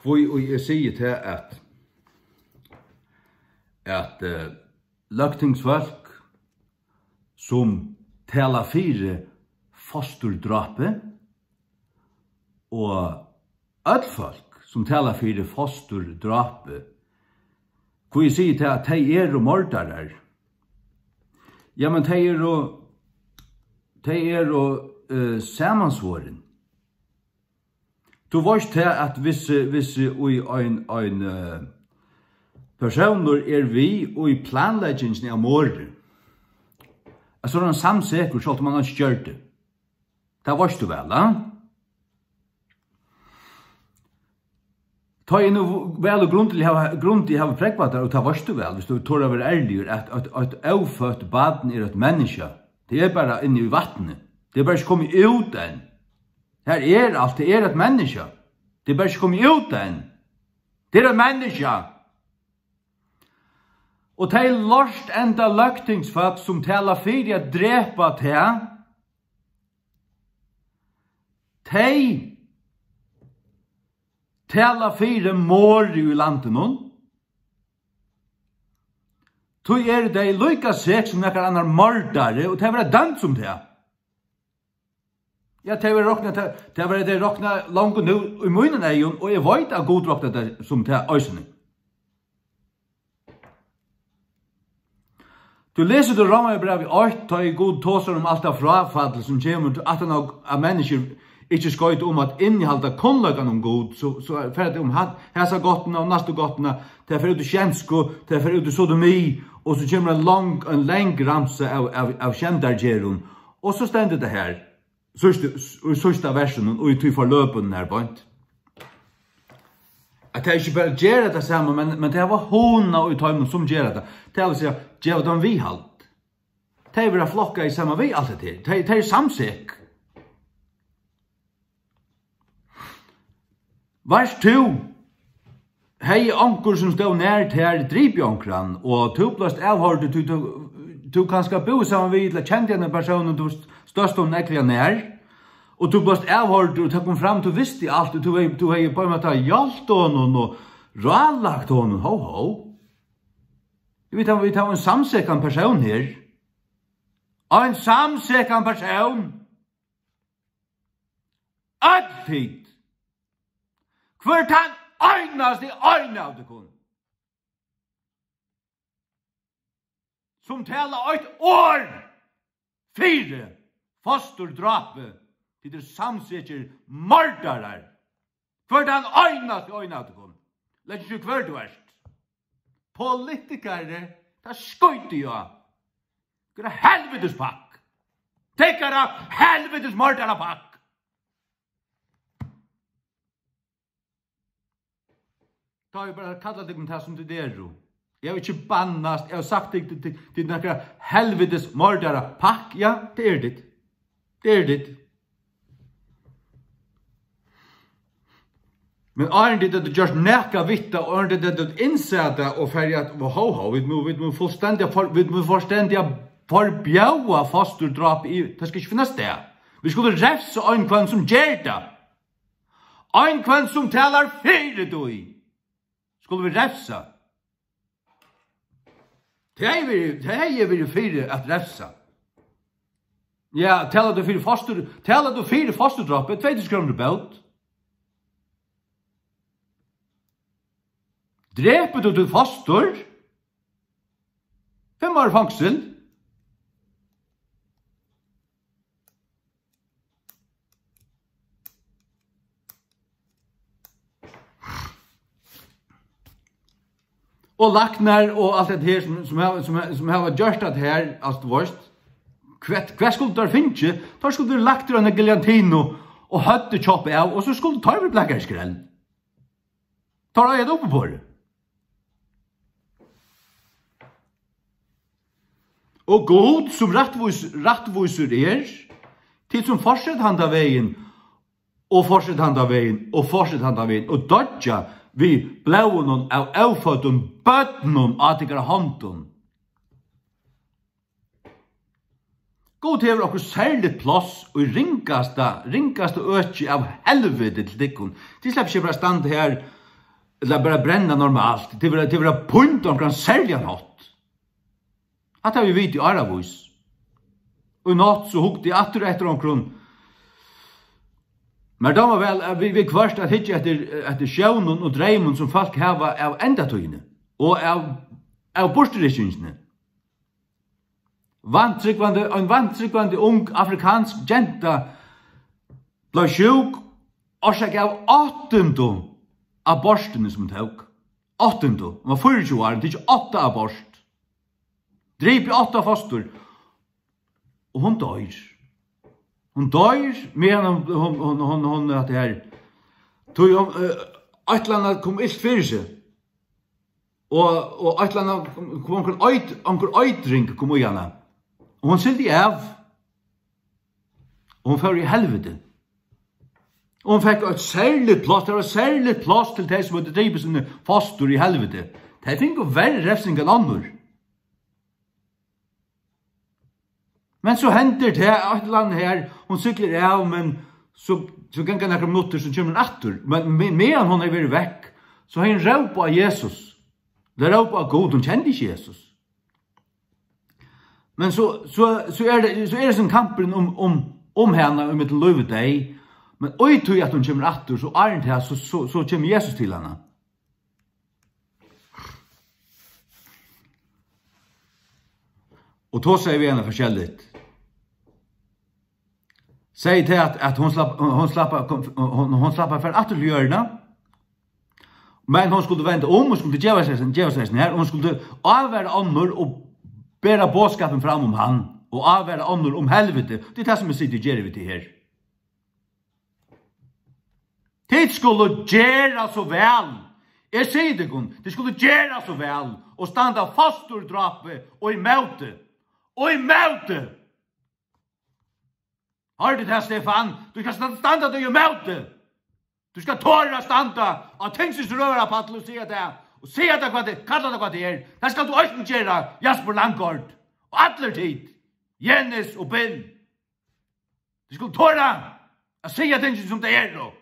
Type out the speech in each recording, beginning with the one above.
hvor jeg sier til at løgtingsfolk som taler fire fosterdrape og folk som taler fire fosterdrape, hvor jeg sier til at de mordere. Ja, men de samansvåren. Du vet til at hvis en personer vi og i planleggingen av mordet, så er han samsikker, så at man har gjort det. Det vet du vel, da? Ta inn vel og grundig har prekvat der, og ta vet du vel, hvis du tår å være ærlig, at avfødt baden et menneske. Det bare inne i vattnet. Det bare ikke kommet ut enn. Her alt, det et menneske. Det bare ikke kommet ut enn. Det et menneske. Og det lorst enda løgtingsfolk som taler fyrir at drepa til. De taler fyrir mor i landet noen. Så det lykka seg som nekkar annar mordare, og det var dømt som det. Ja, det var råkna langt nu i munnen eion, og jeg vet at god råkna det som det øysene. Du leser du Romerbrevet 8, ta i god tåser om alt av frafall som kommer til at av mennesker ikke skøyt om at innehalda kunnløkan om god, så er ferdig om hesa gottene og naste gottene, det er ferdig ut i kjensko, det er ferdig ut i sodomi, og så kommer en leng ramse av kjendargjeron, og så stender det her, i sørste versen, og i ty forløpen her, bønt. At det ikke bare gjør det samme, men det var hona og tøymen som gjør det. Det vil si, gjør det vi halt. Det vil flokka i samme vi alt det til. Det samsik. Vars 2, hei anker som stod nært her dripjonkran, og du blåst avhørte, du kan skal bo sammen vi, eller kjente denne personen, du størst om nekliga nær, og du blåst avhørte, og du kom fram, du visste alt, du hei på en måte hjalt honom, og rådlagt honom, ho. Vi tar en samsekkan person her. En samsekkan person. Alltid. Hvert han øynast i øyne av det kun. Som taler et år. 4. Fosterdrape. Det samsikker mordare. Hvert han øynast i øyne av det kun. Lætt ikke hvert du erst. Politikere, det skøyte jo. Det er helvetes pakk. Tekkere helvetes mordare pakk. Da har jeg bare kallet deg om det som det er. Jeg har ikke bannast, jeg har sagt deg til noen helvetes mordare pakk. Ja, det er ditt. Det er ditt. Men er det at du gjør nekka vitta, og er det at du innsetta og ferdig at vi må fullstendig forbjaua fosterdrap i, det skal ikke finnes det. Vi skulle refse en kvann som gjør det. En kvann som taler fyrir du i. Skulle vi refse. Det er vi fyrir at refse. Ja, taler du fyrir fosterdrap, 2000 kroner bøt. Dreper du til foster? 5 år fangsel? Og laknar og alt det her som har gjort det her, alt vårt. Hva skulle du finne? Da skulle du lagt deg en giljantino og høtte kjoppe av, og så skulle du ta over blekkerskrell. Ta deg oppe på det. Og god som rattviser til som fortsatt han av veien, og fortsatt han av veien, og fortsatt han av veien, og dodja vi blåen av avføtten bøtten av tikkere hånden. God hever okkur særlig plass og ringkaste økje av helvete til dikken. De slipper ikke bare stand her eller bara bränna normalt. Det var punt om kan sälja något. Att har vi vet i Aravis. Och natt så hugg det åter efter omkring. Men då var väl vi kvart att hitta efter sjön och drömmen som folk har av ända tøyne och av bostadriktningen. Vantryggvande ung afrikansk jenta blev sjuk och så gav 8. aborten som tog. 8. Hon var 40 år, det är 8 abort. Drip 8 foster. Och hon dör. Hon dör medan hon att det här. Tog Atlanta kom ilt för sig. Och Atlanta kom onkel uitdrink kom igen. Och hon sitter av. Och hon får i helvete. Och hon fick ett särligt plats till det som hade drivit sina fastor i helvete. Det fick ju värre räfsning än andra. Men så händer det ett land här, hon cyklar av, men så kan några minuter så kommer hon åter. Men medan hon är varit väck, så har hon råp på Jesus. Det råp på Gud, hon kände inte Jesus. Men så är det som kampen om henne och mitt liv dig. Men oj tog att hon kommer åter, så är det här, så kommer Jesus till henne. Och då säger vi henne förskälligt. Säg till att hon slappar för att göra det. Men hon skulle vända om och skulle ge sig här. Hon skulle avvärda annor och bära bådskapen fram om han. Och avvärda annor om helvete. Det är det som vi sitter och gör vid det här. Det skulle göra så väl. Jag säger det kun. Det skulle göra så väl. Och stanna fast ur drapet och i möte. Och i möte! Har du det här, Stefan? Du ska stanna dig i möte! Du ska tåra stanna och tänksis röra på att och säga det. Och säga det vad det, kalla det vad det är. Där ska du också göra Jasper Langgaard. Och alla tid. Jennes och Bill. Du ska tåra att säga tänksis som det är då.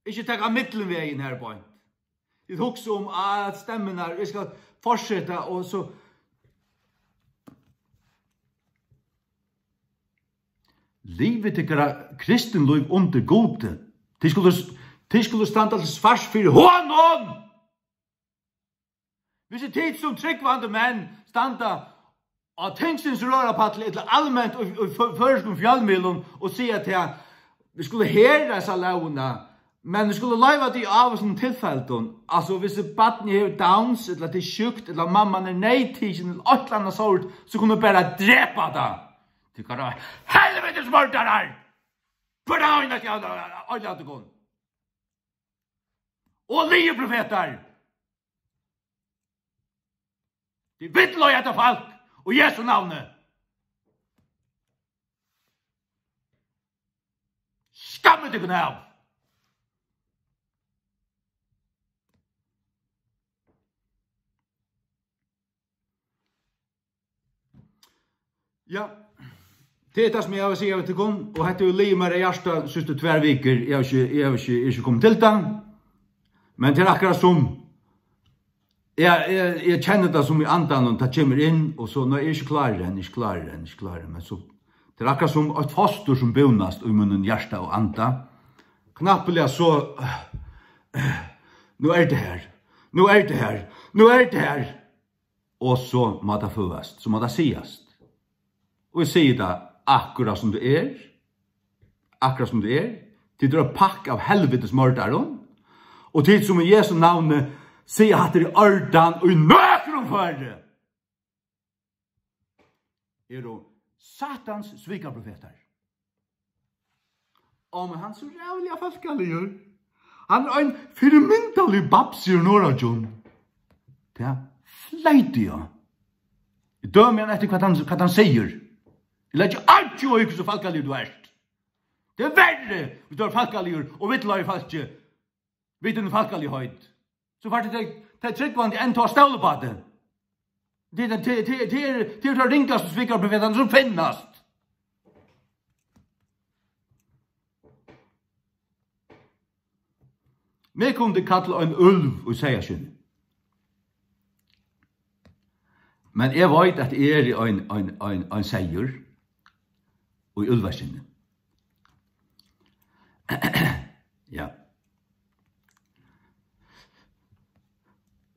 Ikke ta mittelvägen här på. Det är också om att stämmerna, vi ska fortsätta och så. Livet är kristen liv under gode. Det skulle standa till svars för honom. Hvis det tid som tryggvande män standa av tänkstens röra på att allmänt och förskum fjallmilon och säga till vi skulle höra dessa launa. Men vi skulle leva det av som tillfällen. Alltså hvis det baden är downs eller det är sjukt eller mamman är nejtidsen eller ett annat sort så kunde vi bara dräpa det. Det kan vara helvetes mördare! För det har inte jag att gå. Och lieprofeter! Det vill jag äta folk och Jesu namnet. Skammet dig av! Ja. Det är det som jag vill säga till kun, och hette ju limare hjärsta sista 2 veckor. Jag har inte kommit till den. Men det är akkurat som jag känner det som i andan och det kommer in och så när jag inte klarar men så det är akkurat som ett foster som bonast i munnen hjärsta och anda. Knappeliga så nu är det här. Och så må det födas, så må det sägas. Och vi säger det akkurat som det är. Till det pakk av helvetes mördare. Och till som i Jesu namn säger att det är ordan och i nökron för det. Är då Satans svikarprofeter. Och men han så rävliga falskaligur. Han är en firmyntalig babsir några John. Det är flejtiga. Dömer han efter vad han säger. Det lägger allt ju och så falkaligur du är. Det är värre vi tar falkaligur och vittlar i falske. Vet du falkaligur höjd. Så vart det tryckvande en tar stål på det. Det är ringast och svikar profeterna som finnast. Vi kunde kalla en ulv og säga sin. Men jeg vet at jeg er en seier og i ulvarsinne. Ja.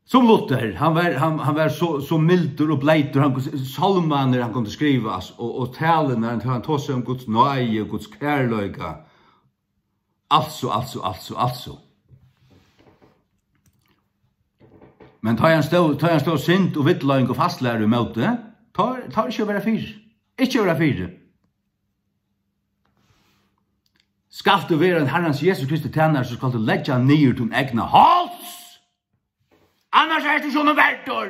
Som Luther, han var så mildur og bleitur, salmaner han kunde skrivas, og talene han tog seg om Guds nøye, Guds kærløyga. Altså. Men tar han stå sint og vittløyng og fastlærer i møte, tar ikke å være fyr. Ikke å være fyr. Skal du være en Herrens Jesus Kristi tjener, så skal du legge nyer til egna hals. Annars er du sånne vertor.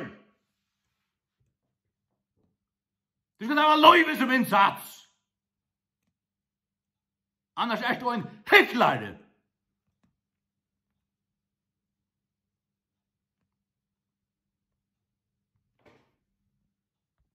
Du skal ha løyve som innsats. Annars er du en hyklare.